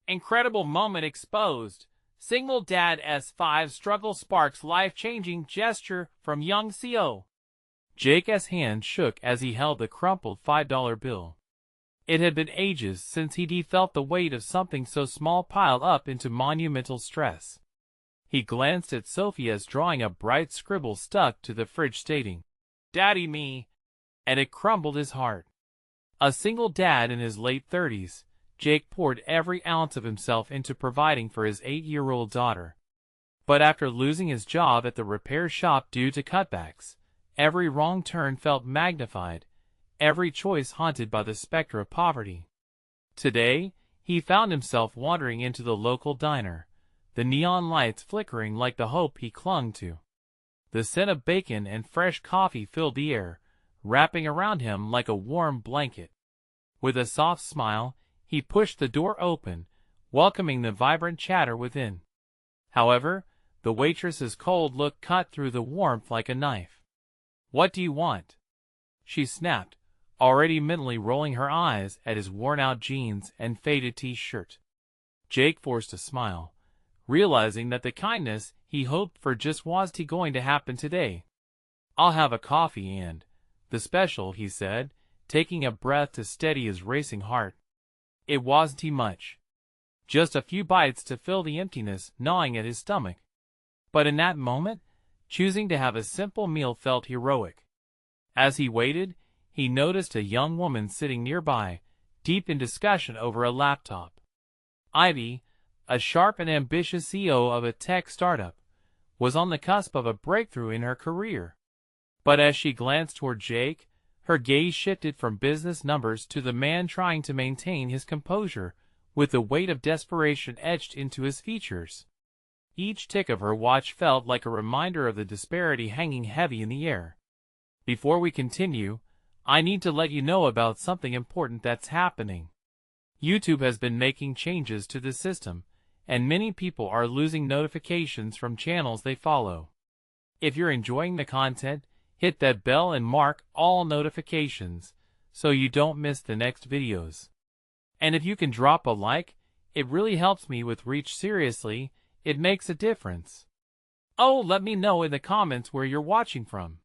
Incredible moment exposed. Single dad S5 struggle sparks life-changing gesture from young CO. Jake's hand shook as he held the crumpled $5 bill. It had been ages since he'd felt the weight of something so small pile up into monumental stress. He glanced at Sophia's drawing, a bright scribble stuck to the fridge stating, "Daddy me," and it crumbled his heart. A single dad in his late 30s, Jake poured every ounce of himself into providing for his 8-year-old daughter. But after losing his job at the repair shop due to cutbacks, every wrong turn felt magnified, every choice haunted by the specter of poverty. Today, he found himself wandering into the local diner, the neon lights flickering like the hope he clung to. The scent of bacon and fresh coffee filled the air, wrapping around him like a warm blanket. With a soft smile, he pushed the door open, welcoming the vibrant chatter within. However, the waitress's cold look cut through the warmth like a knife. "What do you want?" she snapped, already mentally rolling her eyes at his worn-out jeans and faded t-shirt. Jake forced a smile, realizing that the kindness he hoped for just wasn't going to happen today. "I'll have a coffee and the special," he said, taking a breath to steady his racing heart. It wasn't much. Just a few bites to fill the emptiness gnawing at his stomach. But in that moment, choosing to have a simple meal felt heroic. As he waited, he noticed a young woman sitting nearby, deep in discussion over a laptop. Ivy, a sharp and ambitious CEO of a tech startup, was on the cusp of a breakthrough in her career. But as she glanced toward Jake, her gaze shifted from business numbers to the man trying to maintain his composure, with the weight of desperation etched into his features. Each tick of her watch felt like a reminder of the disparity hanging heavy in the air. "Before we continue, I need to let you know about something important that's happening. YouTube has been making changes to the system, and many people are losing notifications from channels they follow. If you're enjoying the content, hit that bell and mark all notifications so you don't miss the next videos. And if you can drop a like, it really helps me with reach. Seriously, it makes a difference. Oh, let me know in the comments where you're watching from.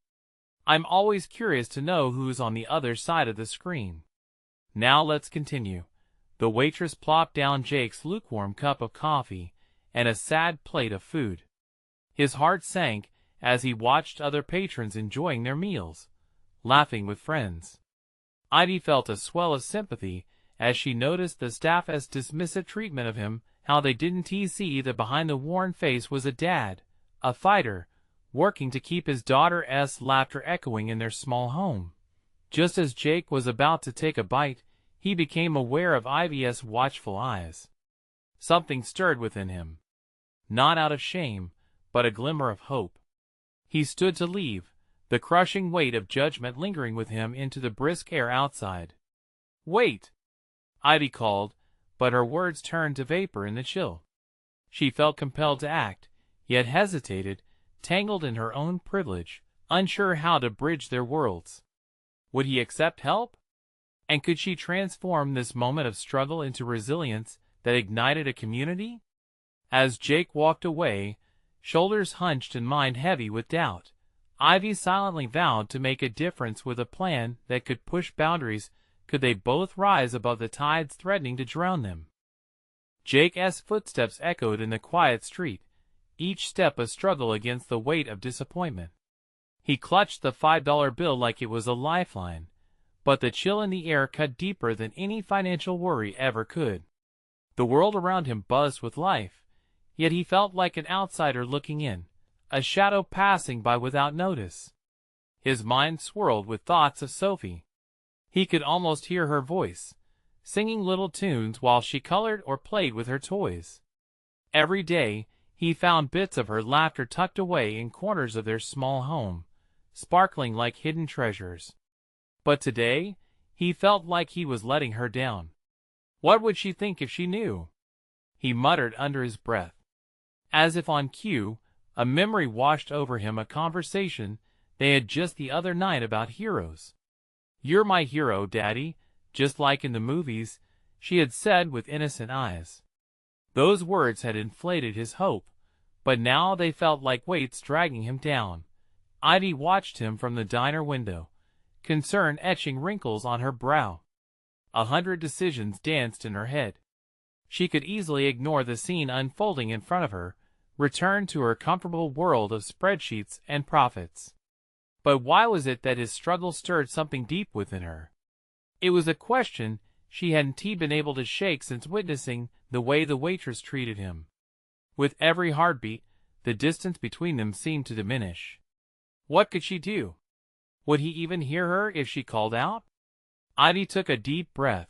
I'm always curious to know who's on the other side of the screen." Now let's continue. The waitress plopped down Jake's lukewarm cup of coffee and a sad plate of food. His heart sank as he watched other patrons enjoying their meals, laughing with friends. Ivy felt a swell of sympathy as she noticed the staff's dismissive treatment of him, how they didn't see that behind the worn face was a dad, a fighter, working to keep his daughter's laughter echoing in their small home. Just as Jake was about to take a bite, he became aware of Ivy's watchful eyes. Something stirred within him. Not out of shame, but a glimmer of hope. He stood to leave, the crushing weight of judgment lingering with him into the brisk air outside. "Wait!" Ivy called, but her words turned to vapor in the chill. She felt compelled to act, yet hesitated, tangled in her own privilege, unsure how to bridge their worlds. Would he accept help? And could she transform this moment of struggle into resilience that ignited a community? As Jake walked away, shoulders hunched and mind heavy with doubt, Ivy silently vowed to make a difference with a plan that could push boundaries could they both rise above the tides threatening to drown them. Jake's footsteps echoed in the quiet street, each step a struggle against the weight of disappointment. He clutched the $5 bill like it was a lifeline, but the chill in the air cut deeper than any financial worry ever could. The world around him buzzed with life, yet he felt like an outsider looking in, a shadow passing by without notice. His mind swirled with thoughts of Sophie. He could almost hear her voice, singing little tunes while she colored or played with her toys. Every day, he found bits of her laughter tucked away in corners of their small home, sparkling like hidden treasures. But today, he felt like he was letting her down. What would she think if she knew? He muttered under his breath. As if on cue, a memory washed over him, a conversation they had just the other night about heroes. "You're my hero, Daddy, just like in the movies," she had said with innocent eyes. Those words had inflated his hope, but now they felt like weights dragging him down. Ivy watched him from the diner window, concern etching wrinkles on her brow. 100 decisions danced in her head. She could easily ignore the scene unfolding in front of her, return to her comfortable world of spreadsheets and profits. But why was it that his struggle stirred something deep within her? It was a question she hadn't been able to shake since witnessing the way the waitress treated him. With every heartbeat, the distance between them seemed to diminish. What could she do? Would he even hear her if she called out? Ivy took a deep breath,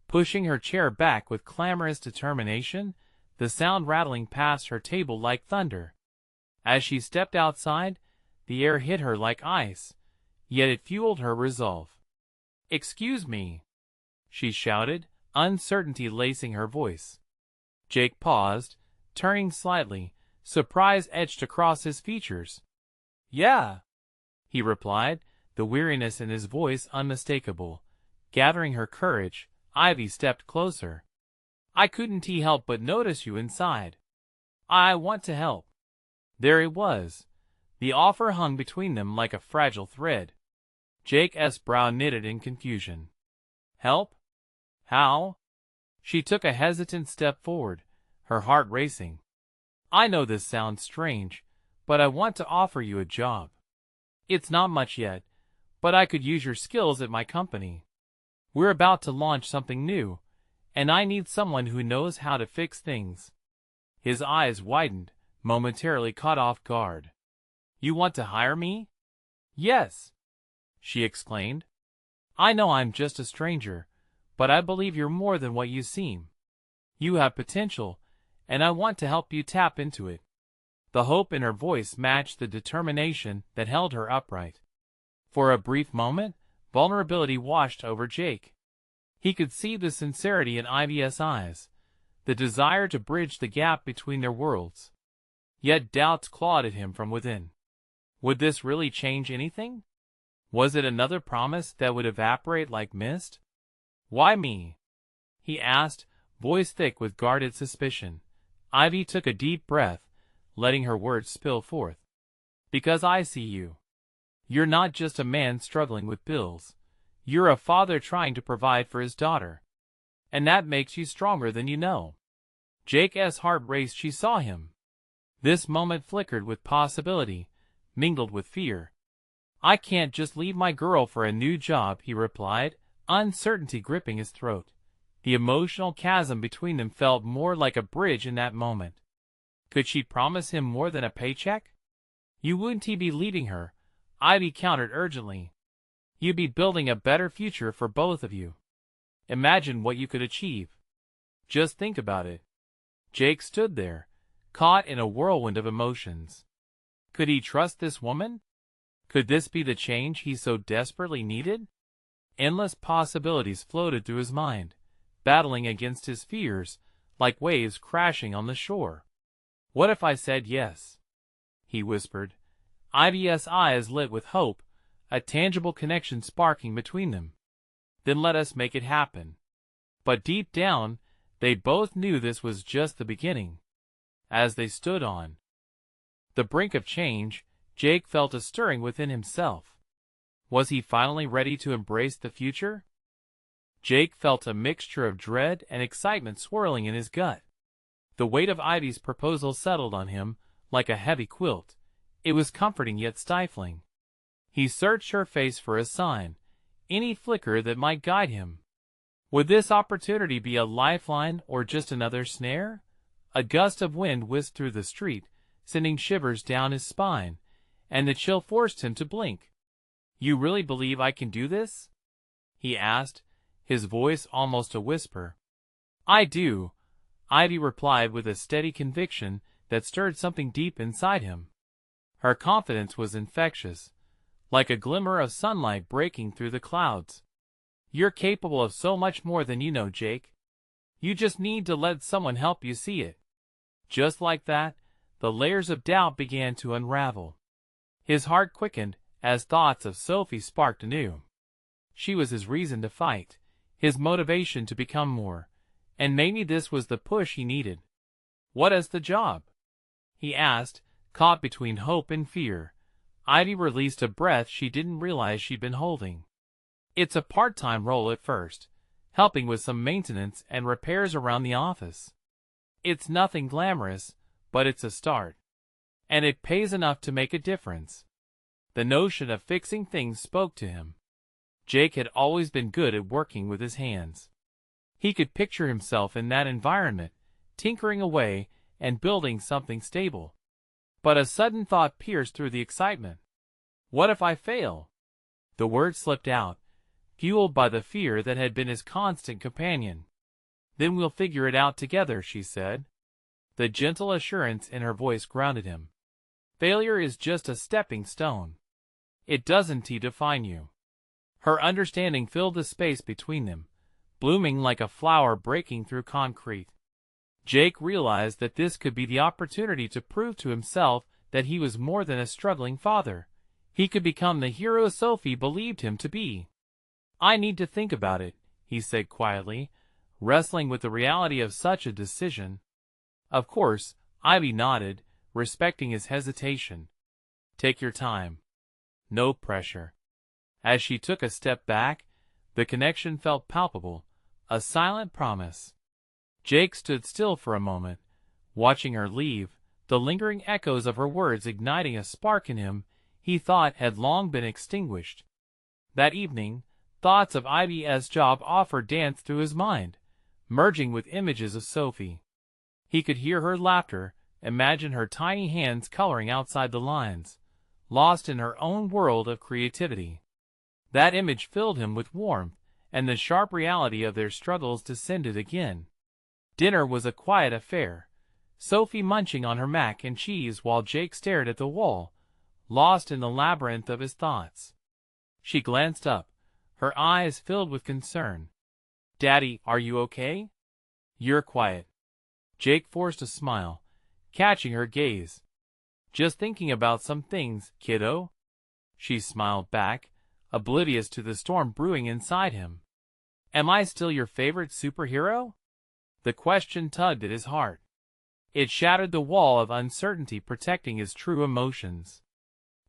pushing her chair back with clamorous determination, the sound rattling past her table like thunder. As she stepped outside, the air hit her like ice, yet it fueled her resolve. "Excuse me," she shouted, uncertainty lacing her voice. Jake paused, turning slightly, surprise etched across his features. "Yeah," he replied, the weariness in his voice unmistakable. Gathering her courage, Ivy stepped closer. "I couldn't help but notice you inside. I want to help." There it was. The offer hung between them like a fragile thread. Jake's brow knitted in confusion. "Help? How?" She took a hesitant step forward, her heart racing. "I know this sounds strange, but I want to offer you a job. It's not much yet, but I could use your skills at my company. We're about to launch something new, and I need someone who knows how to fix things." His eyes widened, momentarily caught off guard. "You want to hire me?" "Yes," she exclaimed. "I know I'm just a stranger, but I believe you're more than what you seem. You have potential, and I want to help you tap into it." The hope in her voice matched the determination that held her upright. For a brief moment, vulnerability washed over Jake. He could see the sincerity in Ivy's eyes, the desire to bridge the gap between their worlds. Yet doubts clawed at him from within. Would this really change anything? Was it another promise that would evaporate like mist? "Why me?" he asked, voice thick with guarded suspicion. Ivy took a deep breath, letting her words spill forth. "Because I see you. You're not just a man struggling with bills. You're a father trying to provide for his daughter. And that makes you stronger than you know." Jake's heart raced. She saw him. This moment flickered with possibility, mingled with fear. "I can't just leave my girl for a new job," he replied, uncertainty gripping his throat. The emotional chasm between them felt more like a bridge in that moment. Could she promise him more than a paycheck? "You wouldn't be leaving her," Ivy countered urgently. "You'd be building a better future for both of you. Imagine what you could achieve. Just think about it." Jake stood there, caught in a whirlwind of emotions. Could he trust this woman? Could this be the change he so desperately needed? Endless possibilities floated through his mind, battling against his fears, like waves crashing on the shore. "What if I said yes?" he whispered. Ivy's eyes lit with hope, a tangible connection sparking between them. "Then let us make it happen." But deep down, they both knew this was just the beginning. As they stood on the brink of change, Jake felt a stirring within himself. Was he finally ready to embrace the future? Jake felt a mixture of dread and excitement swirling in his gut. The weight of Ivy's proposal settled on him like a heavy quilt. It was comforting yet stifling. He searched her face for a sign, any flicker that might guide him. Would this opportunity be a lifeline or just another snare? A gust of wind whisked through the street, sending shivers down his spine, and the chill forced him to blink. "You really believe I can do this?" he asked, his voice almost a whisper. "I do," Ivy replied with a steady conviction that stirred something deep inside him. Her confidence was infectious, like a glimmer of sunlight breaking through the clouds. "You're capable of so much more than you know, Jake. You just need to let someone help you see it." Just like that, the layers of doubt began to unravel. His heart quickened as thoughts of Sophie sparked anew. She was his reason to fight, his motivation to become more, and maybe this was the push he needed. "What is the job?" he asked, caught between hope and fear. Ivy released a breath she didn't realize she'd been holding. "It's a part-time role at first, helping with some maintenance and repairs around the office. It's nothing glamorous, but it's a start. And it pays enough to make a difference." The notion of fixing things spoke to him. Jake had always been good at working with his hands. He could picture himself in that environment, tinkering away and building something stable. But a sudden thought pierced through the excitement. "What if I fail?" The word slipped out, fueled by the fear that had been his constant companion. "Then we'll figure it out together," she said. The gentle assurance in her voice grounded him. "Failure is just a stepping stone. It doesn't define you." Her understanding filled the space between them, blooming like a flower breaking through concrete. Jake realized that this could be the opportunity to prove to himself that he was more than a struggling father. He could become the hero Sophie believed him to be. "I need to think about it," he said quietly, wrestling with the reality of such a decision. "Of course," Ivy nodded, respecting his hesitation. "Take your time. No pressure." As she took a step back, the connection felt palpable, a silent promise. Jake stood still for a moment, watching her leave, the lingering echoes of her words igniting a spark in him he thought had long been extinguished. That evening, thoughts of Ivy's job offer danced through his mind, merging with images of Sophie. He could hear her laughter, imagine her tiny hands coloring outside the lines, lost in her own world of creativity. That image filled him with warmth, and the sharp reality of their struggles descended again. Dinner was a quiet affair, Sophie munching on her mac and cheese while Jake stared at the wall, lost in the labyrinth of his thoughts. She glanced up, her eyes filled with concern. "Daddy, are you okay? You're quiet." Jake forced a smile, catching her gaze. "Just thinking about some things, kiddo." She smiled back, oblivious to the storm brewing inside him. "Am I still your favorite superhero?" The question tugged at his heart. It shattered the wall of uncertainty protecting his true emotions.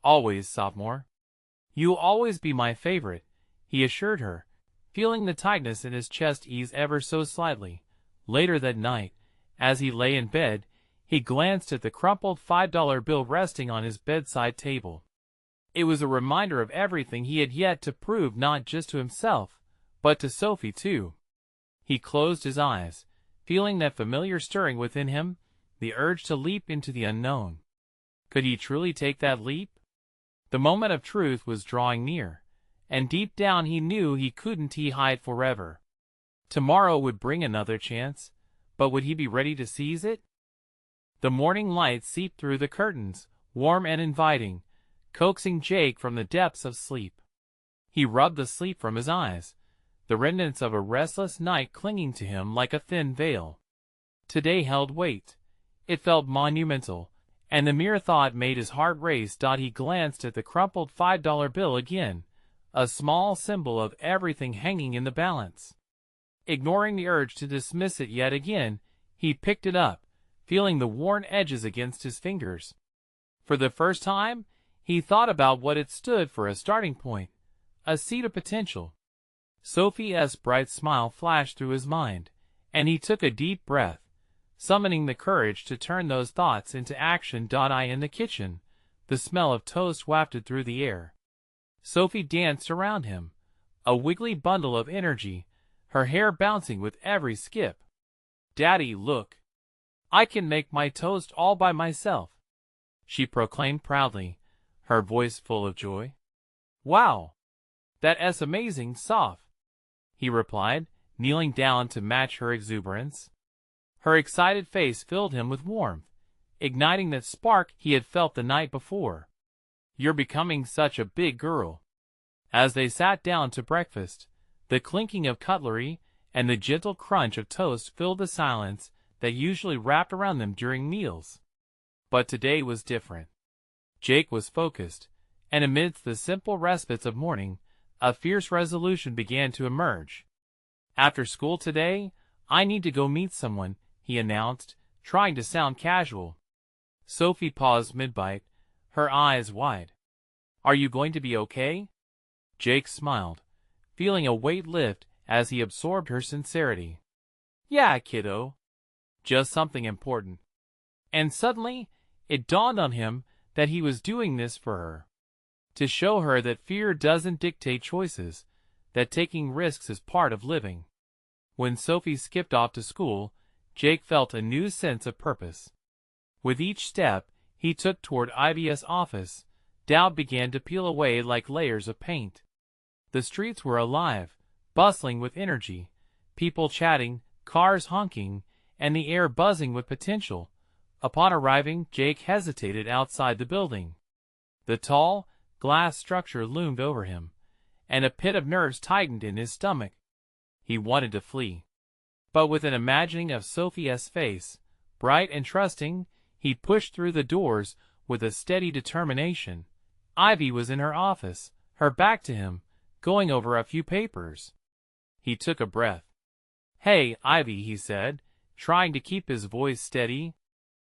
"Always, sophomore. You'll always be my favorite," he assured her, feeling the tightness in his chest ease ever so slightly. Later that night, as he lay in bed, he glanced at the crumpled $5 bill resting on his bedside table. It was a reminder of everything he had yet to prove, not just to himself, but to Sophie too. He closed his eyes, feeling that familiar stirring within him, the urge to leap into the unknown. Could he truly take that leap? The moment of truth was drawing near, and deep down he knew he couldn't hide forever. Tomorrow would bring another chance, but would he be ready to seize it? The morning light seeped through the curtains, warm and inviting, coaxing Jake from the depths of sleep. He rubbed the sleep from his eyes, the remnants of a restless night clinging to him like a thin veil. Today held weight. It felt monumental, and the mere thought made his heart race. He glanced at the crumpled $5 bill again, a small symbol of everything hanging in the balance. Ignoring the urge to dismiss it yet again, he picked it up, feeling the worn edges against his fingers. For the first time, he thought about what it stood for: a starting point, a seed of potential. Sophie's bright smile flashed through his mind, and he took a deep breath, summoning the courage to turn those thoughts into action. In the kitchen, the smell of toast wafted through the air. Sophie danced around him, a wiggly bundle of energy, her hair bouncing with every skip. "Daddy, look. I can make my toast all by myself," she proclaimed proudly, her voice full of joy. "Wow. That's amazing, Soph," he replied, kneeling down to match her exuberance. Her excited face filled him with warmth, igniting that spark he had felt the night before. "You're becoming such a big girl." As they sat down to breakfast, the clinking of cutlery and the gentle crunch of toast filled the silence that usually wrapped around them during meals. But today was different. Jake was focused, and amidst the simple respites of morning, a fierce resolution began to emerge. "After school today, I need to go meet someone," he announced, trying to sound casual. Sophie paused mid-bite, her eyes wide. "Are you going to be okay?" Jake smiled, feeling a weight lift as he absorbed her sincerity. "Yeah, kiddo. Just something important." And suddenly, it dawned on him that he was doing this for her. To show her that fear doesn't dictate choices, that taking risks is part of living. When Sophie skipped off to school, Jake felt a new sense of purpose. With each step he took toward Ivy's office, doubt began to peel away like layers of paint. The streets were alive, bustling with energy, people chatting, cars honking, and the air buzzing with potential. Upon arriving, Jake hesitated outside the building. The tall, glass structure loomed over him, and a pit of nerves tightened in his stomach. He wanted to flee. But with an imagining of Sophie's face, bright and trusting, he pushed through the doors with a steady determination. Ivy was in her office, her back to him, going over a few papers. He took a breath. "Hey, Ivy," he said, trying to keep his voice steady.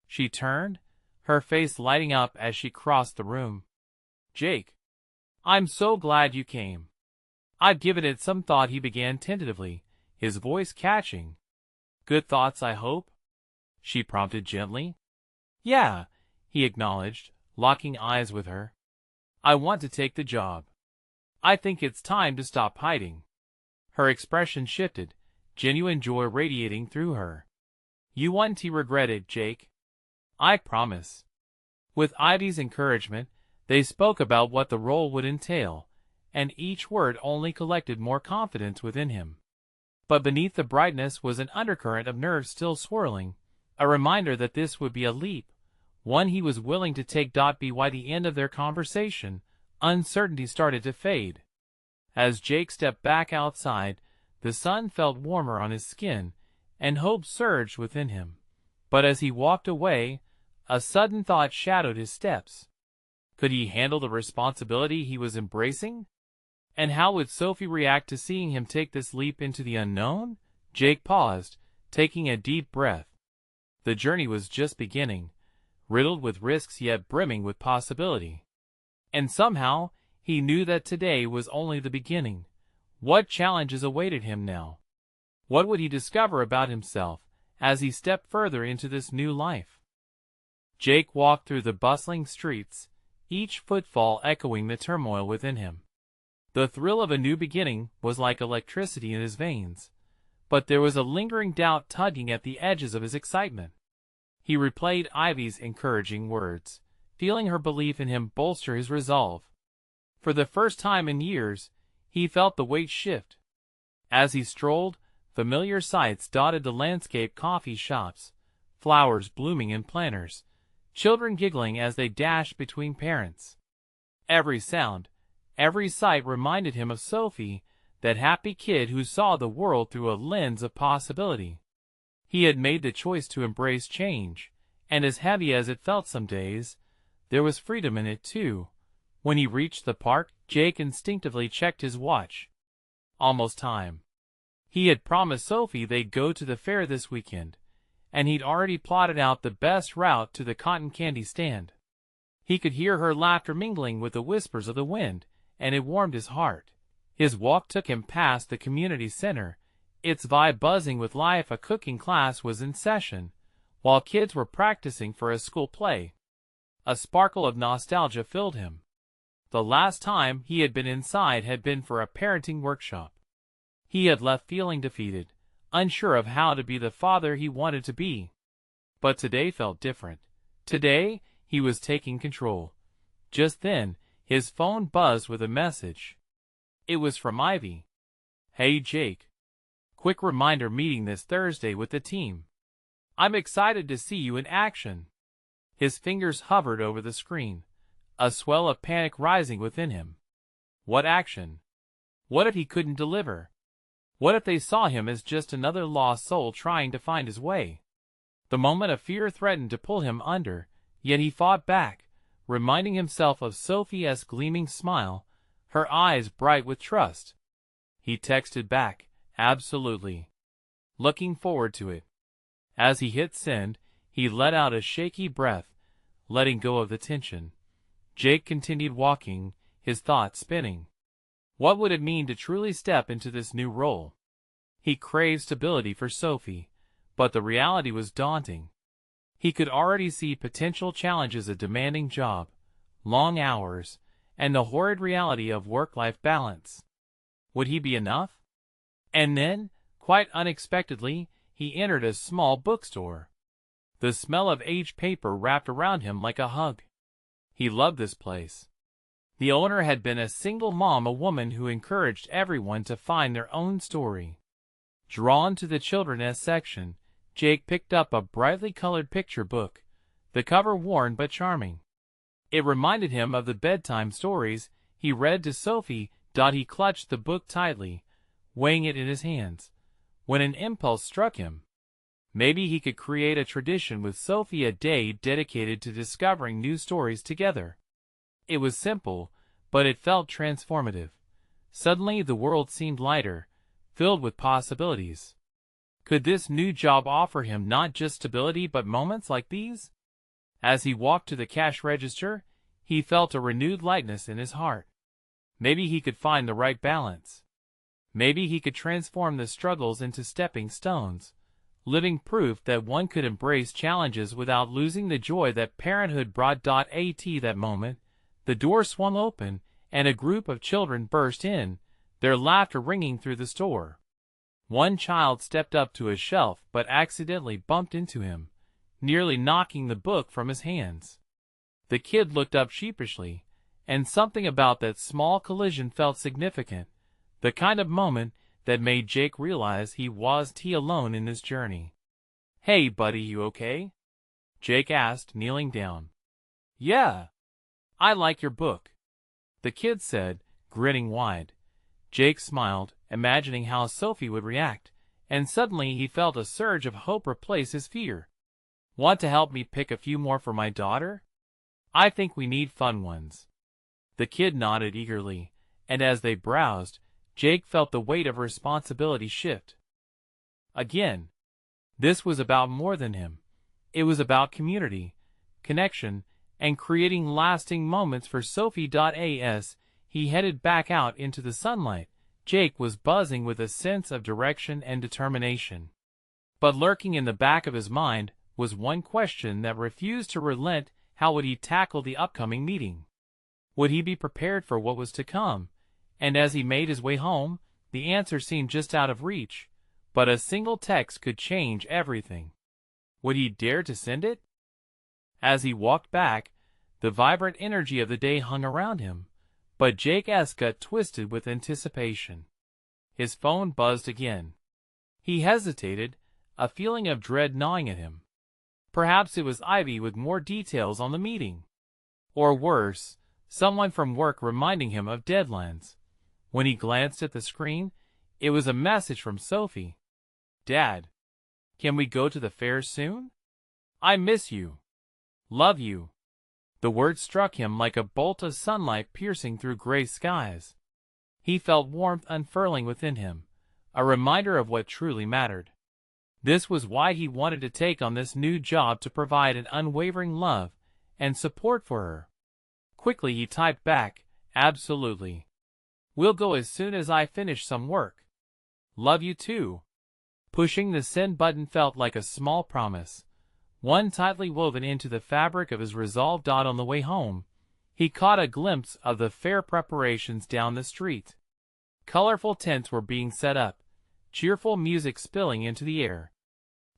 She turned, her face lighting up as she crossed the room. "Jake, I'm so glad you came." "I've given it some thought," he began tentatively, his voice catching. "Good thoughts, I hope?" she prompted gently. "Yeah," he acknowledged, locking eyes with her. "I want to take the job. I think it's time to stop hiding." Her expression shifted, genuine joy radiating through her. "You won't regret it, Jake. I promise." With Ivy's encouragement, they spoke about what the role would entail, and each word only collected more confidence within him. But beneath the brightness was an undercurrent of nerves still swirling, a reminder that this would be a leap, one he was willing to take. By the end of their conversation, uncertainty started to fade. As Jake stepped back outside, the sun felt warmer on his skin, and hope surged within him. But as he walked away, a sudden thought shadowed his steps. Could he handle the responsibility he was embracing? And how would Sophie react to seeing him take this leap into the unknown? Jake paused, taking a deep breath. The journey was just beginning, riddled with risks yet brimming with possibility. And somehow, he knew that today was only the beginning. What challenges awaited him now? What would he discover about himself as he stepped further into this new life? Jake walked through the bustling streets, each footfall echoing the turmoil within him. The thrill of a new beginning was like electricity in his veins, but there was a lingering doubt tugging at the edges of his excitement. He replayed Ivy's encouraging words, feeling her belief in him bolster his resolve. For the first time in years, he felt the weight shift. As he strolled, familiar sights dotted the landscape: coffee shops, flowers blooming in planters, children giggling as they dashed between parents. Every sound, every sight reminded him of Sophie, that happy kid who saw the world through a lens of possibility. He had made the choice to embrace change, and as heavy as it felt some days, there was freedom in it too. When he reached the park, Jake instinctively checked his watch. Almost time. He had promised Sophie they'd go to the fair this weekend, and he'd already plotted out the best route to the cotton candy stand. He could hear her laughter mingling with the whispers of the wind, and it warmed his heart. His walk took him past the community center, its vibe buzzing with life. A cooking class was in session, while kids were practicing for a school play. A sparkle of nostalgia filled him. The last time he had been inside had been for a parenting workshop. He had left feeling defeated, unsure of how to be the father he wanted to be. But today felt different. Today, he was taking control. Just then, his phone buzzed with a message. It was from Ivy. "Hey Jake. Quick reminder, meeting this Thursday with the team. I'm excited to see you in action." His fingers hovered over the screen, a swell of panic rising within him. What action? What if he couldn't deliver? What if they saw him as just another lost soul trying to find his way? The moment of fear threatened to pull him under, yet he fought back, reminding himself of Sophie's gleaming smile, her eyes bright with trust. He texted back, "Absolutely. Looking forward to it." As he hit send, He let out a shaky breath, letting go of the tension. Jake continued walking, his thoughts spinning. What would it mean to truly step into this new role? He craved stability for Sophie, but the reality was daunting. He could already see potential challenges: a demanding job, long hours, and the horrid reality of work-life balance. Would he be enough? And then, quite unexpectedly, he entered a small bookstore. The smell of aged paper wrapped around him like a hug. He loved this place. The owner had been a single mom, a woman who encouraged everyone to find their own story. Drawn to the children's section, Jake picked up a brightly colored picture book, the cover worn but charming. It reminded him of the bedtime stories he read to Sophie. He clutched the book tightly, weighing it in his hands, when an impulse struck him. Maybe he could create a tradition with Sophie, a day dedicated to discovering new stories together. It was simple, but it felt transformative. Suddenly the world seemed lighter, filled with possibilities. Could this new job offer him not just stability but moments like these? As he walked to the cash register, he felt a renewed lightness in his heart. Maybe he could find the right balance. Maybe he could transform the struggles into stepping stones, living proof that one could embrace challenges without losing the joy that parenthood brought. At that moment, the door swung open, and a group of children burst in, their laughter ringing through the store. One child stepped up to a shelf but accidentally bumped into him, nearly knocking the book from his hands. The kid looked up sheepishly, and something about that small collision felt significant, the kind of moment that made Jake realize he wasn't alone in his journey. "Hey buddy, you okay?" Jake asked, kneeling down. "Yeah. I like your book," the kid said, grinning wide. Jake smiled, imagining how Sophie would react, and suddenly he felt a surge of hope replace his fear. "Want to help me pick a few more for my daughter? I think we need fun ones." The kid nodded eagerly, and as they browsed, Jake felt the weight of responsibility shift. Again, this was about more than him. It was about community, connection, and creating lasting moments for Sophie. As he headed back out into the sunlight, Jake was buzzing with a sense of direction and determination. But lurking in the back of his mind was one question that refused to relent: how would he tackle the upcoming meeting? Would he be prepared for what was to come? And as he made his way home, the answer seemed just out of reach, but a single text could change everything. Would he dare to send it? As he walked back, the vibrant energy of the day hung around him, but Jake's gut twisted with anticipation. His phone buzzed again. He hesitated, a feeling of dread gnawing at him. Perhaps it was Ivy with more details on the meeting. Or worse, someone from work reminding him of deadlines. When he glanced at the screen, it was a message from Sophie. "Dad, can we go to the fair soon? I miss you. Love you." The words struck him like a bolt of sunlight piercing through gray skies. He felt warmth unfurling within him, a reminder of what truly mattered. This was why he wanted to take on this new job, to provide an unwavering love and support for her. Quickly he typed back, "Absolutely. We'll go as soon as I finish some work. Love you too." Pushing the send button felt like a small promise, one tightly woven into the fabric of his resolve. On the way home, he caught a glimpse of the fair preparations down the street. Colorful tents were being set up, cheerful music spilling into the air.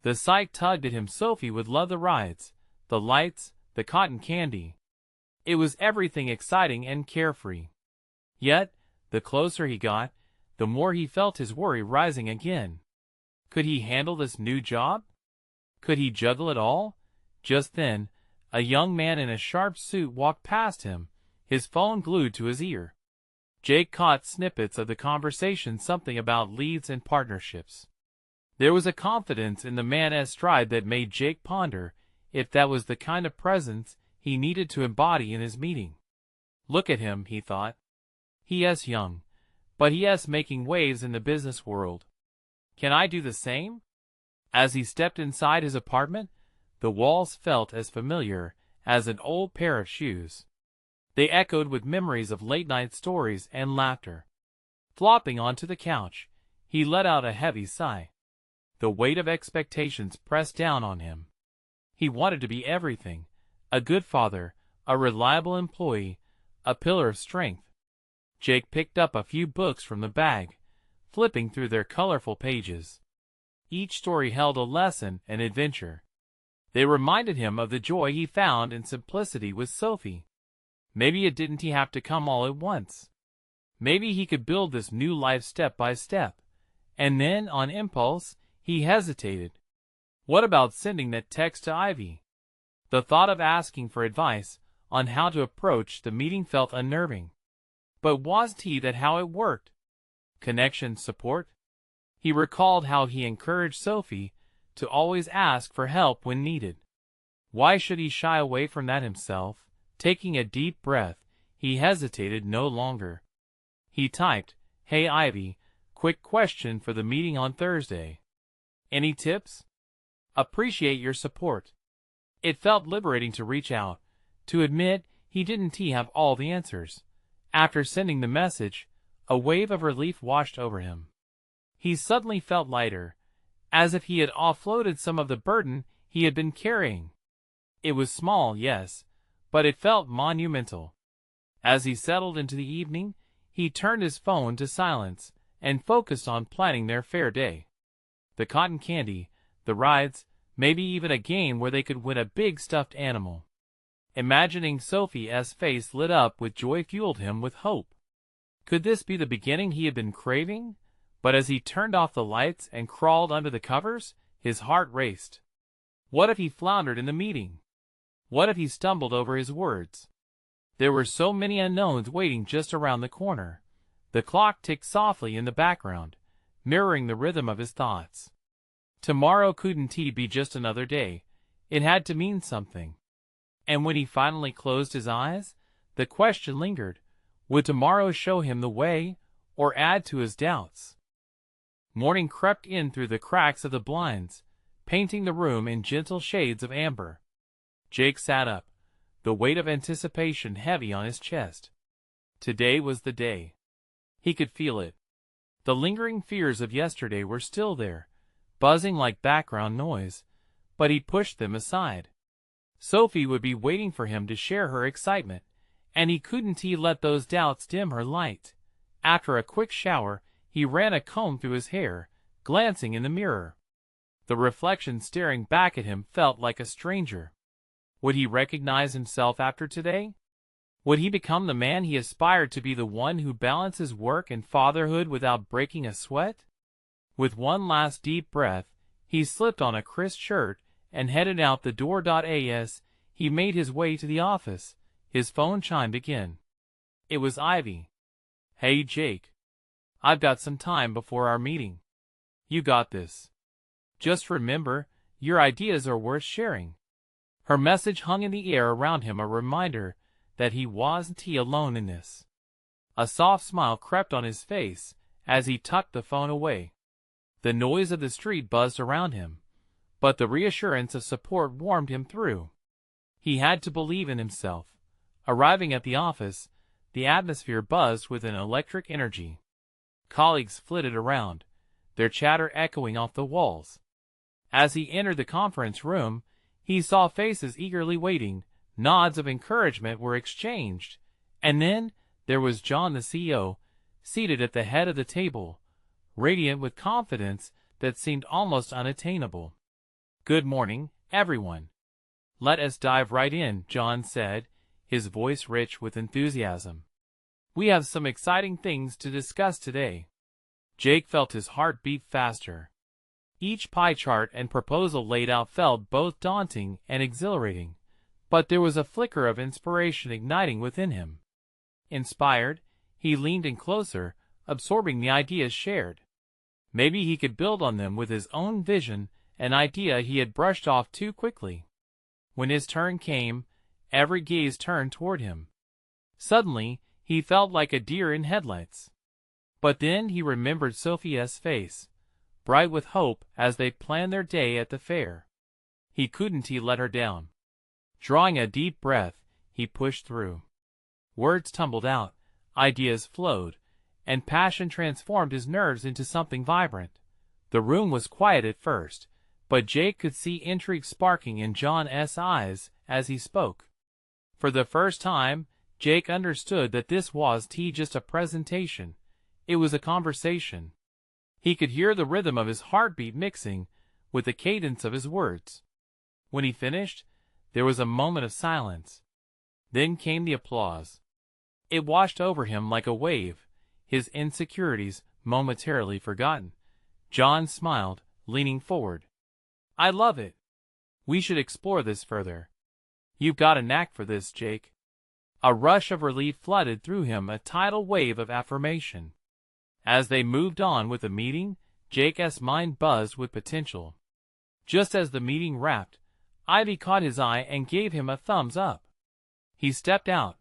The sight tugged at him. Sophie would love the rides, the lights, the cotton candy. It was everything exciting and carefree. Yet, the closer he got, the more he felt his worry rising again. Could he handle this new job? Could he juggle it all? Just then, a young man in a sharp suit walked past him, his phone glued to his ear. Jake caught snippets of the conversation, something about leads and partnerships. There was a confidence in the man's stride that made Jake ponder if that was the kind of presence he needed to embody in his meeting. Look at him, he thought. He is young, but he is making waves in the business world. Can I do the same? As he stepped inside his apartment, The walls felt as familiar as an old pair of shoes. They echoed with memories of late-night stories and laughter. Flopping onto the couch, he let out a heavy sigh. The weight of expectations pressed down on him. He wanted to be everything: a good father, a reliable employee, a pillar of strength. Jake picked up a few books from the bag, flipping through their colorful pages. Each story held a lesson and adventure. They reminded him of the joy he found in simplicity with Sophie. Maybe it didn't have to come all at once. Maybe he could build this new life step by step. And then, on impulse, he hesitated. What about sending that text to Ivy? The thought of asking for advice on how to approach the meeting felt unnerving. But wasn't that how it worked? Connection, support? He recalled how he encouraged Sophie to always ask for help when needed. Why should he shy away from that himself? Taking a deep breath, he hesitated no longer. He typed, "Hey Ivy, quick question for the meeting on Thursday. Any tips? Appreciate your support." It felt liberating to reach out, to admit he didn't have all the answers. After sending the message, a wave of relief washed over him. He suddenly felt lighter, as if he had offloaded some of the burden he had been carrying. It was small, yes, but it felt monumental. As he settled into the evening, he turned his phone to silence and focused on planning their fair day. The cotton candy, the rides, maybe even a game where they could win a big stuffed animal. Imagining Sophie's face lit up with joy fueled him with hope. Could this be the beginning he had been craving? But as he turned off the lights and crawled under the covers, his heart raced. What if he floundered in the meeting? What if he stumbled over his words? There were so many unknowns waiting just around the corner. The clock ticked softly in the background, mirroring the rhythm of his thoughts. Tomorrow couldn't be just another day. It had to mean something. And when he finally closed his eyes, the question lingered: would tomorrow show him the way, or add to his doubts? Morning crept in through the cracks of the blinds, painting the room in gentle shades of amber. Jake sat up, the weight of anticipation heavy on his chest. Today was the day. He could feel it. The lingering fears of yesterday were still there, buzzing like background noise, but he pushed them aside. Sophie would be waiting for him to share her excitement, and he couldn't let those doubts dim her light. After a quick shower, he ran a comb through his hair, glancing in the mirror. The reflection staring back at him felt like a stranger. Would he recognize himself after today? Would he become the man he aspired to be, the one who balances work and fatherhood without breaking a sweat? With one last deep breath, he slipped on a crisp shirt and headed out the door. As he made his way to the office, his phone chimed again. It was Ivy. "Hey Jake. I've got some time before our meeting. You got this. Just remember, your ideas are worth sharing." Her message hung in the air around him, a reminder that he wasn't alone in this. A soft smile crept on his face as he tucked the phone away. The noise of the street buzzed around him, but the reassurance of support warmed him through. He had to believe in himself. Arriving at the office, the atmosphere buzzed with an electric energy. Colleagues flitted around, their chatter echoing off the walls. As he entered the conference room, he saw faces eagerly waiting. Nods of encouragement were exchanged, and then there was John, the CEO, seated at the head of the table, radiant with confidence that seemed almost unattainable. "Good morning, everyone. Let us dive right in," John said, his voice rich with enthusiasm. "We have some exciting things to discuss today." Jake felt his heart beat faster. Each pie chart and proposal laid out felt both daunting and exhilarating, but there was a flicker of inspiration igniting within him. Inspired, he leaned in closer, absorbing the ideas shared. Maybe he could build on them with his own vision, an idea he had brushed off too quickly. When his turn came, every gaze turned toward him. Suddenly, he felt like a deer in headlights. But then he remembered Sophia's face, bright with hope as they planned their day at the fair. He couldn't let her down. Drawing a deep breath, he pushed through. Words tumbled out, ideas flowed, and passion transformed his nerves into something vibrant. The room was quiet at first, but Jake could see intrigue sparking in John's eyes as he spoke. For the first time, Jake understood that this wasn't just a presentation. It was a conversation. He could hear the rhythm of his heartbeat mixing with the cadence of his words. When he finished, there was a moment of silence. Then came the applause. It washed over him like a wave, his insecurities momentarily forgotten. John smiled, leaning forward. I love it. We should explore this further. You've got a knack for this, Jake. A rush of relief flooded through him, a tidal wave of affirmation. As they moved on with the meeting, Jake's mind buzzed with potential. Just as the meeting wrapped, Ivy caught his eye and gave him a thumbs up. He stepped out,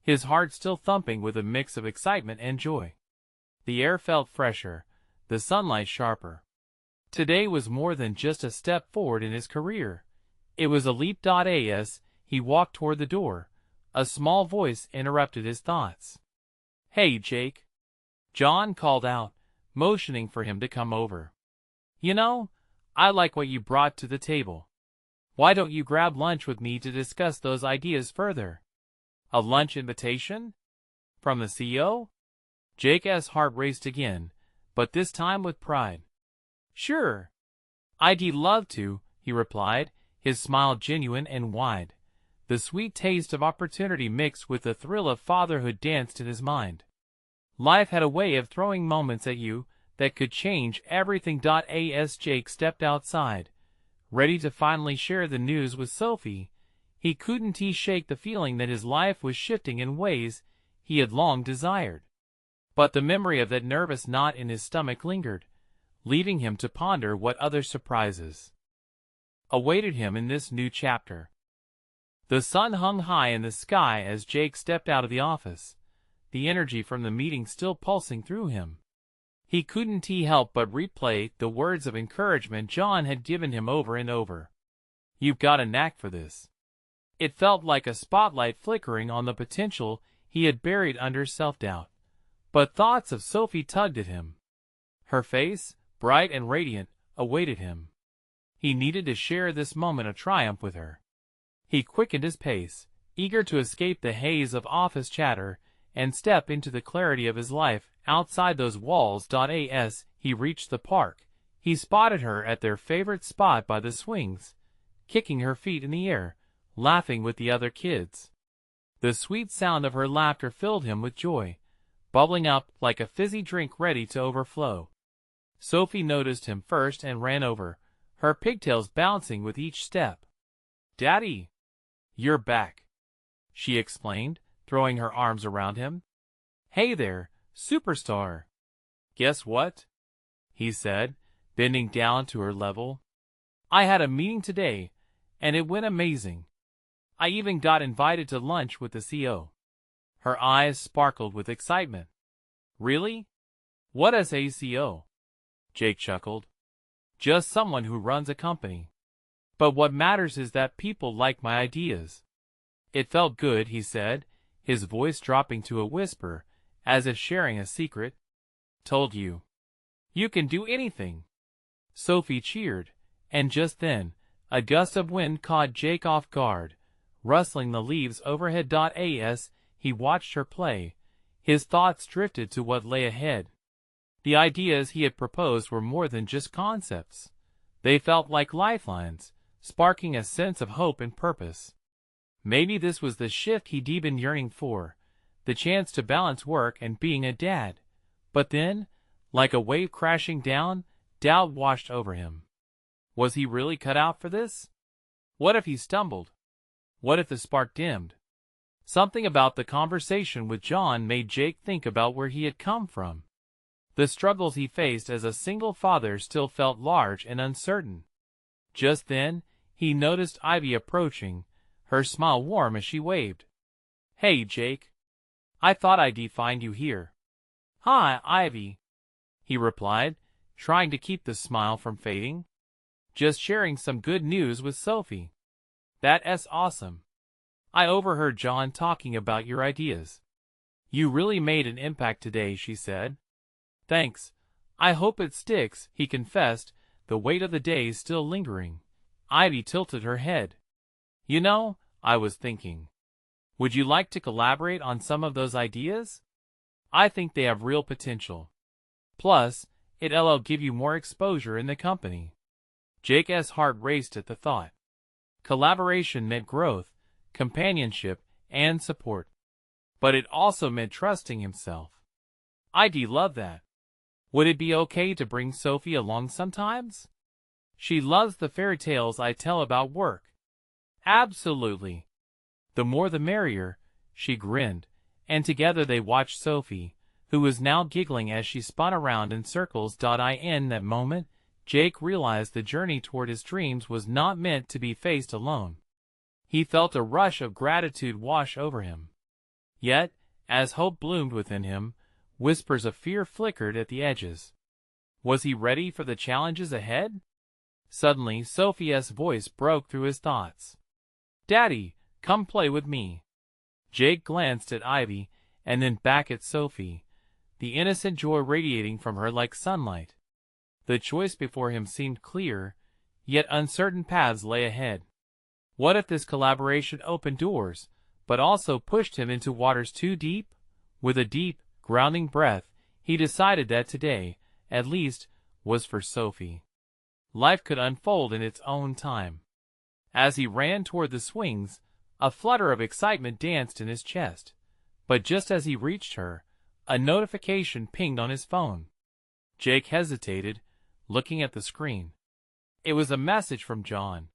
his heart still thumping with a mix of excitement and joy. The air felt fresher, the sunlight sharper. Today was more than just a step forward in his career. It was a leap. As he walked toward the door, a small voice interrupted his thoughts. Hey, Jake. John called out, motioning for him to come over. You know, I like what you brought to the table. Why don't you grab lunch with me to discuss those ideas further? A lunch invitation? From the CEO? Jake's heart raced again, but this time with pride. Sure. I'd love to, he replied, his smile genuine and wide. The sweet taste of opportunity mixed with the thrill of fatherhood danced in his mind. Life had a way of throwing moments at you that could change everything. As Jake stepped outside, ready to finally share the news with Sophie, he couldn't shake the feeling that his life was shifting in ways he had long desired. But the memory of that nervous knot in his stomach lingered, leaving him to ponder what other surprises awaited him in this new chapter. The sun hung high in the sky as Jake stepped out of the office, the energy from the meeting still pulsing through him. He couldn't help but replay the words of encouragement John had given him over and over. You've got a knack for this. It felt like a spotlight flickering on the potential he had buried under self-doubt. But thoughts of Sophie tugged at him. Her face, bright and radiant, awaited him. He needed to share this moment of triumph with her. He quickened his pace, eager to escape the haze of office chatter and step into the clarity of his life outside those walls. As he reached the park, he spotted her at their favorite spot by the swings, kicking her feet in the air, laughing with the other kids. The sweet sound of her laughter filled him with joy, bubbling up like a fizzy drink ready to overflow. Sophie noticed him first and ran over, her pigtails bouncing with each step. Daddy, you're back, she explained, throwing her arms around him. Hey there, superstar. Guess what? He said, bending down to her level. I had a meeting today, and it went amazing. I even got invited to lunch with the CEO. Her eyes sparkled with excitement. Really? What is a CEO? Jake chuckled. Just someone who runs a company. But what matters is that people like my ideas. It felt good, he said, his voice dropping to a whisper, as if sharing a secret. Told you. You can do anything. Sophie cheered, and just then, a gust of wind caught Jake off guard, rustling the leaves overhead. As he watched her play, his thoughts drifted to what lay ahead. The ideas he had proposed were more than just concepts. They felt like lifelines, sparking a sense of hope and purpose. Maybe this was the shift he'd been yearning for, the chance to balance work and being a dad. But then, like a wave crashing down, doubt washed over him. Was he really cut out for this? What if he stumbled? What if the spark dimmed? Something about the conversation with John made Jake think about where he had come from. The struggles he faced as a single father still felt large and uncertain. Just then, he noticed Ivy approaching, her smile warm as she waved. Hey, Jake. I thought I'd find you here. Hi, Ivy, he replied, trying to keep the smile from fading. just sharing some good news with Sophie. That's awesome. I overheard John talking about your ideas. You really made an impact today, she said. Thanks. I hope it sticks, he confessed, the weight of the day still lingering. Ivy tilted her head. You know, I was thinking. Would you like to collaborate on some of those ideas? I think they have real potential. Plus, it'll give you more exposure in the company. Jake's heart raced at the thought. Collaboration meant growth, companionship, and support. But it also meant trusting himself. I'd love that. Would it be okay to bring Sophie along sometimes? She loves the fairy tales I tell about work. Absolutely. The more the merrier, she grinned, and together they watched Sophie, who was now giggling as she spun around in circles. In that moment, Jake realized the journey toward his dreams was not meant to be faced alone. He felt a rush of gratitude wash over him. Yet, as hope bloomed within him, whispers of fear flickered at the edges. Was he ready for the challenges ahead? Suddenly, Sophie's voice broke through his thoughts. Daddy, come play with me. Jake glanced at Ivy, and then back at Sophie, the innocent joy radiating from her like sunlight. The choice before him seemed clear, yet uncertain paths lay ahead. What if this collaboration opened doors, but also pushed him into waters too deep? With a deep, grounding breath, he decided that today, at least, was for Sophie. Life could unfold in its own time. As he ran toward the swings, a flutter of excitement danced in his chest. But just as he reached her, a notification pinged on his phone. Jake hesitated, looking at the screen. It was a message from John.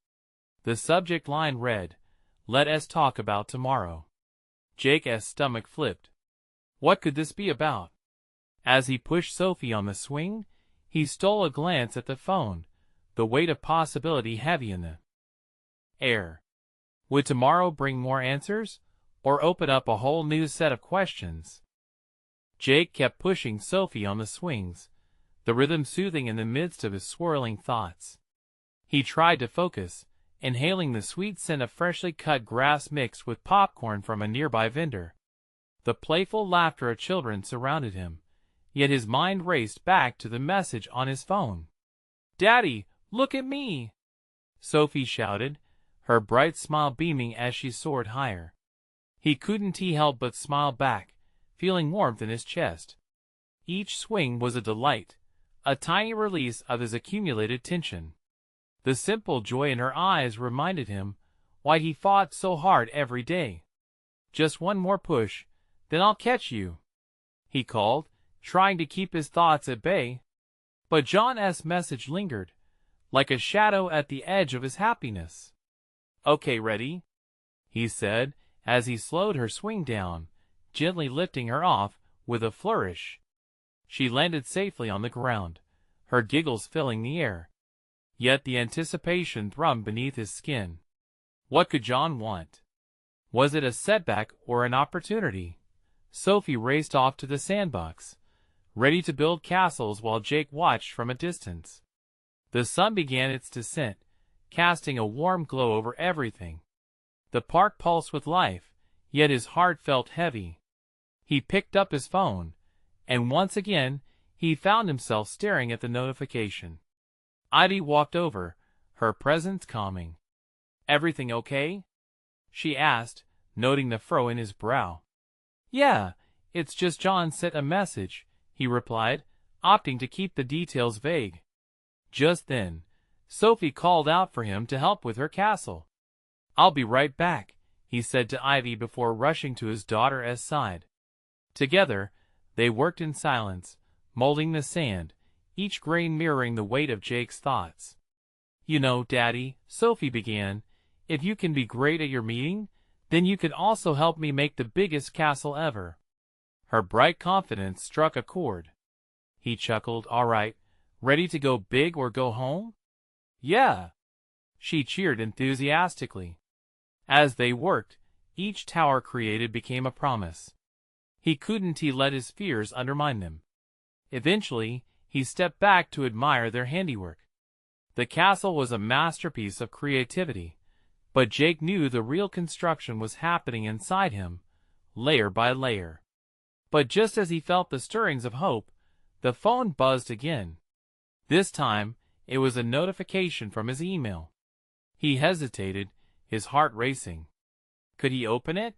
The subject line read, "Let us talk about tomorrow." Jake's stomach flipped. What could this be about? As he pushed Sophie on the swing, he stole a glance at the phone, the weight of possibility heavy in the air. Would tomorrow bring more answers, or open up a whole new set of questions? Jake kept pushing Sophie on the swings, the rhythm soothing in the midst of his swirling thoughts. He tried to focus, inhaling the sweet scent of freshly cut grass mixed with popcorn from a nearby vendor. The playful laughter of children surrounded him, yet his mind raced back to the message on his phone. "Daddy, look at me!" Sophie shouted, her bright smile beaming as she soared higher. He couldn't help but smile back, feeling warmth in his chest. Each swing was a delight, a tiny release of his accumulated tension. The simple joy in her eyes reminded him why he fought so hard every day. "Just one more push, then I'll catch you," he called, trying to keep his thoughts at bay. But John's message lingered, like a shadow at the edge of his happiness. "Okay, ready?" he said, as he slowed her swing down, gently lifting her off with a flourish. She landed safely on the ground, her giggles filling the air. Yet the anticipation thrummed beneath his skin. What could John want? Was it a setback or an opportunity? Sophie raced off to the sandbox, ready to build castles while Jake watched from a distance. The sun began its descent, casting a warm glow over everything. The park pulsed with life, yet his heart felt heavy. He picked up his phone, and once again he found himself staring at the notification. Ivy walked over, her presence calming. "Everything okay?" she asked, noting the furrow in his brow. "Yeah, it's just John sent a message," he replied, opting to keep the details vague. Just then, Sophie called out for him to help with her castle. "I'll be right back," he said to Ivy before rushing to his daughter's side. Together, they worked in silence, molding the sand, each grain mirroring the weight of Jake's thoughts. "You know, Daddy," Sophie began, "if you can be great at your meeting, then you can also help me make the biggest castle ever." Her bright confidence struck a chord. He chuckled. "All right, ready to go big or go home?" "Yeah," she cheered enthusiastically. As they worked, each tower created became a promise. He couldn't let his fears undermine them. Eventually, he stepped back to admire their handiwork. The castle was a masterpiece of creativity, but Jake knew the real construction was happening inside him, layer by layer. But just as he felt the stirrings of hope, the phone buzzed again. This time, it was a notification from his email. He hesitated, his heart racing. Could he open it?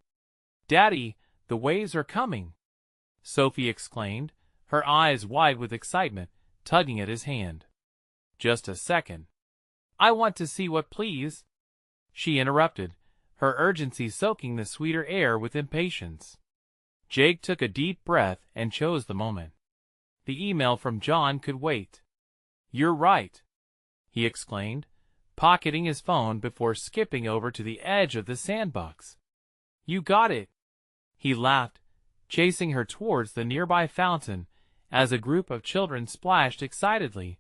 "Daddy, the waves are coming!" Sophie exclaimed, her eyes wide with excitement, tugging at his hand. "Just a second. I want to see what, please," she interrupted, her urgency soaking the sweeter air with impatience. Jake took a deep breath and chose the moment. The email from John could wait. "You're right," he exclaimed, pocketing his phone before skipping over to the edge of the sandbox. "You got it," he laughed, chasing her towards the nearby fountain as a group of children splashed excitedly,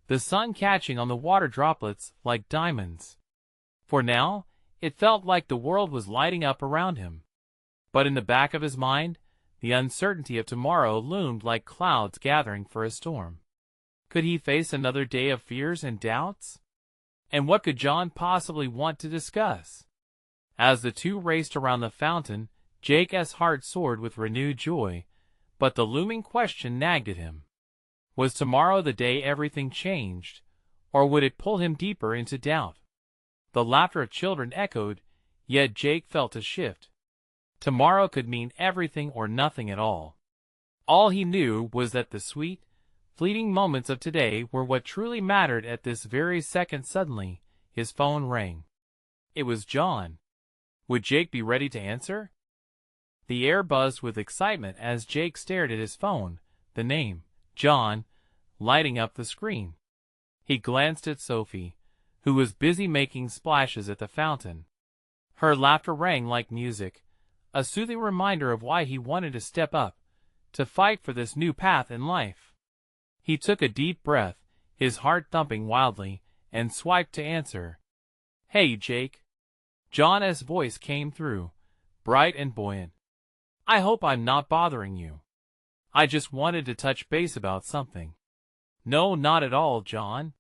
the sun catching on the water droplets like diamonds. For now, it felt like the world was lighting up around him. But in the back of his mind, the uncertainty of tomorrow loomed like clouds gathering for a storm. Could he face another day of fears and doubts? And what could John possibly want to discuss? As the two raced around the fountain, Jake's heart soared with renewed joy, but the looming question nagged at him. Was tomorrow the day everything changed, or would it pull him deeper into doubt? The laughter of children echoed, yet Jake felt a shift. Tomorrow could mean everything or nothing at all. All he knew was that the sweet, fleeting moments of today were what truly mattered at this very second. Suddenly, his phone rang. It was John. Would Jake be ready to answer? The air buzzed with excitement as Jake stared at his phone, the name, John, lighting up the screen. He glanced at Sophie, who was busy making splashes at the fountain. Her laughter rang like music, a soothing reminder of why he wanted to step up, to fight for this new path in life. He took a deep breath, his heart thumping wildly, and swiped to answer. "Hey, Jake." John's voice came through, bright and buoyant. "I hope I'm not bothering you. I just wanted to touch base about something." "No, not at all, John.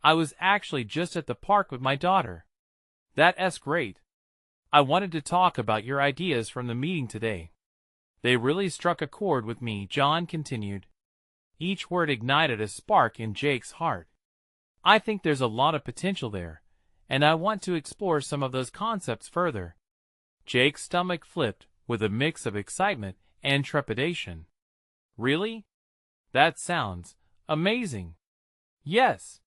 I was actually just at the park with my daughter." "That's great. I wanted to talk about your ideas from the meeting today. They really struck a chord with me," John continued. Each word ignited a spark in Jake's heart. "I think there's a lot of potential there, and I want to explore some of those concepts further." Jake's stomach flipped with a mix of excitement and trepidation. "Really? That sounds amazing." "Yes.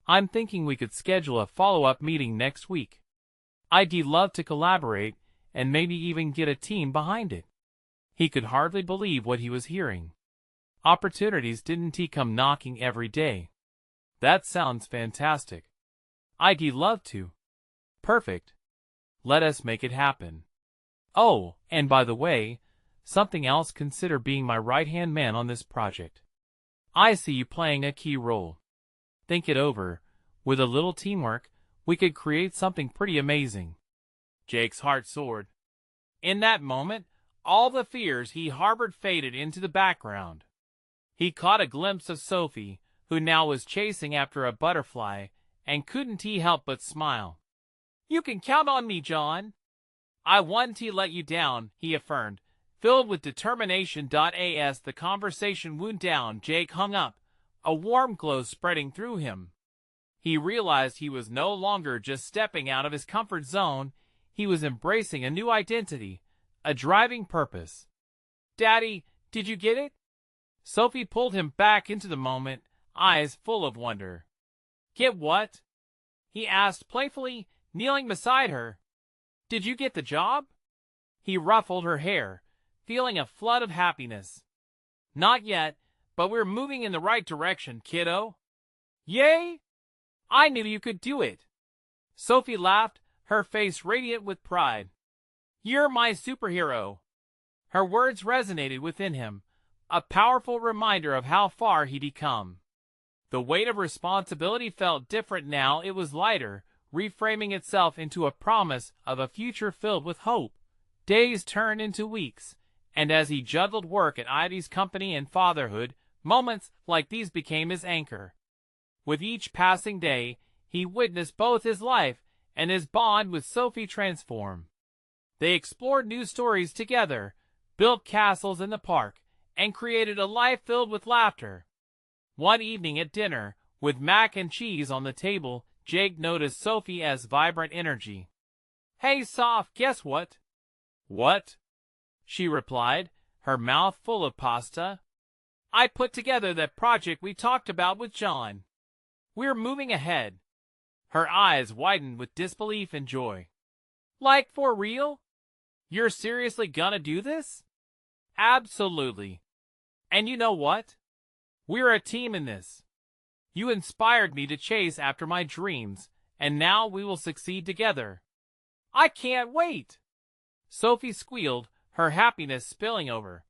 I'm thinking we could schedule a follow-up meeting next week. I'd love to collaborate and maybe even get a team behind it." He could hardly believe what he was hearing. Opportunities didn't come knocking every day. "That sounds fantastic. I'd love to." "Perfect. Let us make it happen. Oh, and by the way, something else, consider being my right-hand man on this project. I see you playing a key role. Think it over. With a little teamwork, we could create something pretty amazing." Jake's heart soared. In that moment, all the fears he harbored faded into the background. He caught a glimpse of Sophie, who now was chasing after a butterfly, and couldn't he help but smile. "You can count on me, John." "I wouldn't let you down," he affirmed, filled with determination. As the conversation wound down, Jake hung up, a warm glow spreading through him. He realized he was no longer just stepping out of his comfort zone, he was embracing a new identity, a driving purpose. "Daddy, did you get it?" Sophie pulled him back into the moment, eyes full of wonder. "Get what?" he asked playfully, kneeling beside her. "Did you get the job?" He ruffled her hair, feeling a flood of happiness. "Not yet, but we're moving in the right direction, kiddo." "Yay! I knew you could do it." Sophie laughed, her face radiant with pride. "You're my superhero." Her words resonated within him, a powerful reminder of how far he'd come. The weight of responsibility felt different now. It was lighter, reframing itself into a promise of a future filled with hope. Days turned into weeks, and as he juggled work at Ivy's company and fatherhood, moments like these became his anchor. With each passing day, he witnessed both his life and his bond with Sophie transform. They explored new stories together, built castles in the park, and created a life filled with laughter. One evening at dinner, with mac and cheese on the table, Jake noticed Sophie's vibrant energy. "Hey, Soph, guess what?" "What?" she replied, her mouth full of pasta. "I put together that project we talked about with John. We're moving ahead." Her eyes widened with disbelief and joy. "Like for real? You're seriously gonna do this?" "Absolutely. And you know what? We're a team in this. You inspired me to chase after my dreams, and now we will succeed together." "I can't wait!" Sophie squealed, her happiness spilling over.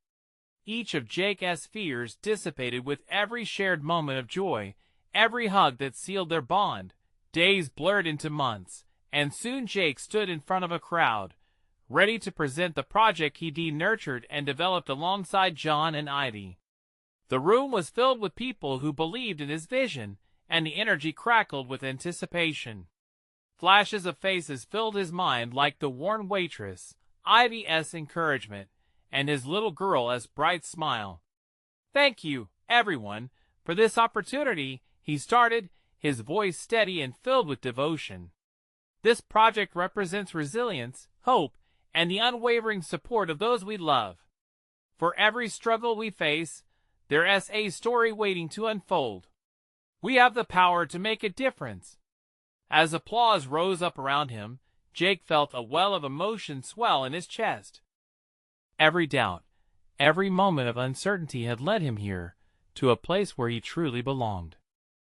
Each of Jake's fears dissipated with every shared moment of joy, every hug that sealed their bond. Days blurred into months, and soon Jake stood in front of a crowd, ready to present the project he'd nurtured and developed alongside John and Ivy. The room was filled with people who believed in his vision, and the energy crackled with anticipation. Flashes of faces filled his mind like the worn waitress, Ivy's encouragement, and his little girl's bright smile. "Thank you, everyone, for this opportunity," he started, his voice steady and filled with devotion. "This project represents resilience, hope, and the unwavering support of those we love. For every struggle we face, there's a story waiting to unfold. We have the power to make a difference." As applause rose up around him, Jake felt a well of emotion swell in his chest. Every doubt, every moment of uncertainty had led him here, to a place where he truly belonged.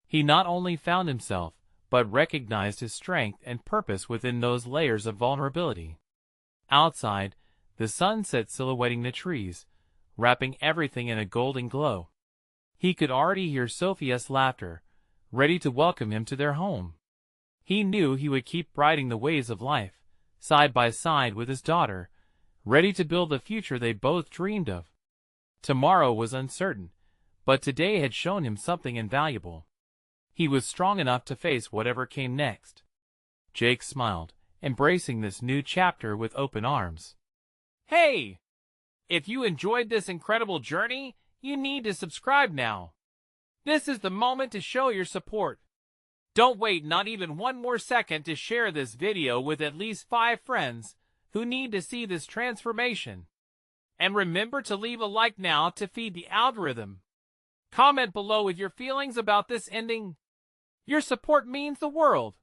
He not only found himself, but recognized his strength and purpose within those layers of vulnerability. Outside, the sun sat silhouetting the trees, wrapping everything in a golden glow. He could already hear Sophia's laughter, ready to welcome him to their home. He knew he would keep riding the waves of life, side by side with his daughter, ready to build the future they both dreamed of. Tomorrow was uncertain, but today had shown him something invaluable. He was strong enough to face whatever came next. Jake smiled, embracing this new chapter with open arms. "Hey! If you enjoyed this incredible journey, you need to subscribe now. This is the moment to show your support. Don't wait not even one more second to share this video with at least 5 friends who need to see this transformation. And remember to leave a like now to feed the algorithm. Comment below with your feelings about this ending. Your support means the world.